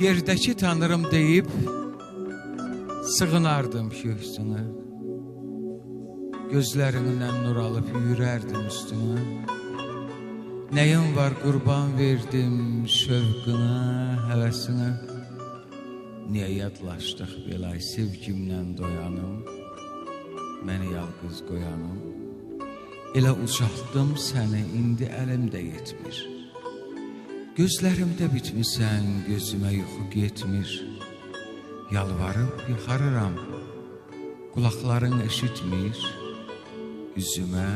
Yerdəki tanırım deyib sığınardım köksünə. Gözlərindən nur alıb yürərdim üstünə. Nəyim var qurban verdim şövqünə, həvəsinə. Niyə yadlaşdıq belə sevgimlə doyanım, məni yalqız qoyanım. Elə uçaltdım səni, indi əlimdə yetmir. Gözlərimdə bitmisən, gözümə yuxu getmir. Yalvarıb yıxarıram, qulaqların eşitmir. Üzümə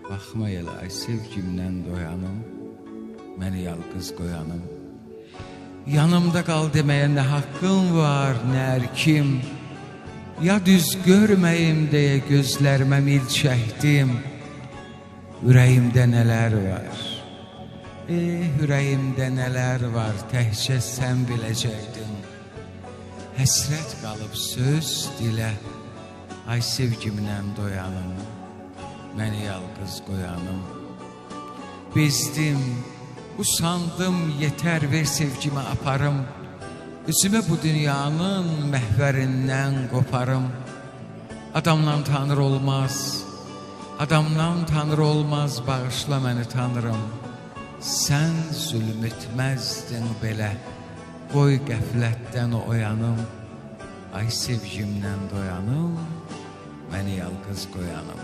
baxma elə, ay sevgimlə doyanım, məni yalqız qoyanım. Yanımda qal deməyə nə haqqım var, nə ərkim. Ya düz görməyim deyə gözlərimə mil çəkdim. Ürəyimdə nələr var, ürəyimdə nələr var, təkcə sən biləcəkdin. Həsrət qalıb söz dilə, ay sevgimlə doyanım, məni yalqız qoyanım. Bezdim, usandım, yetər ver sevgimi aparım. Üzümə bu dünyanın məhvərindən qoparım. Adamla tanır olmaz, adamdan tanır olmaz, bağışla məni tanırım. Sən zülm etməzdin belə, qoy qəflətdən oyanım. Ay sevgimlə doyanım, məni yalqız qoyanım.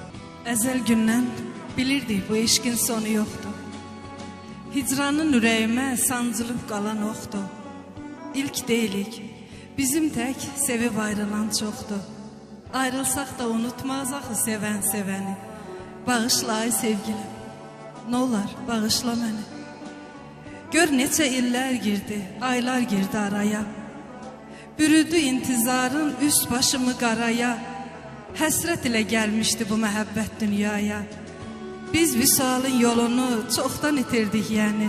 Əzəl gündən bilirdik bu eşqin sonu yoxdur. Hicranın ürəyimə sancılıb qalan oxdur. İlk deyilik, bizim tək sevib ayrılan çoxdur. Ayrılsaq da unutmaz axı sevən sevəni. Bağışla ay sevgilim, nə olar bağışla məni. Gör neçə illər girdi, aylar girdi araya. Bürüdü intizarın üst başımı qaraya. Həsrət ilə gəlmişdi bu məhəbbət dünyaya. Biz vüsalın yolunu çoxdan itirdik yəni.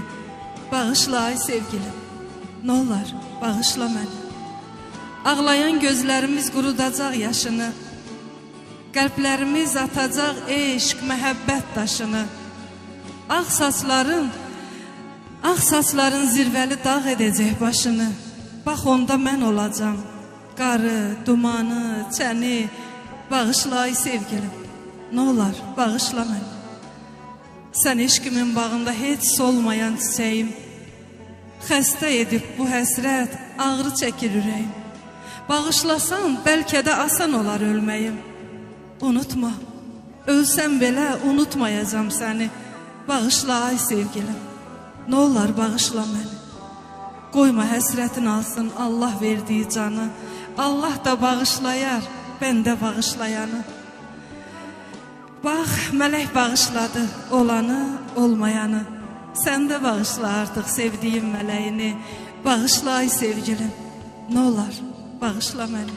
Bağışla ay sevgilim, nə olar bağışla məni. Ağlayan gözlərimiz qurudacaq yaşını. Qəlblərimiz atacaq eşq, məhəbbət daşını. Ağ saçların zirvəli dağ edəcək başını. Bax onda mən olacam, qarı, dumanı, çəni. Bağışla ay sevgilim, nə olar bağışla məni. Sən eşqimin bağında heç solmayan çiçəyim. Xəstə edib bu həsrət, ağrı çəkir ürəyim. Bağışlasan bəlkə də asan olar ölməyim. Unutma, ölsəm belə unutmayacam səni. Bağışla ay sevgilim, nə olar bağışla məni. Qoyma həsrətin alsın Allah verdiyi canı. Allah da bağışlayar, bəndə bağışlayanı. Bax, mələk bağışladı olanı, olmayanı. Sən də bağışla artıq sevdiyin mələyini. Bağışla ay sevgilim, nə olar bağışla məni.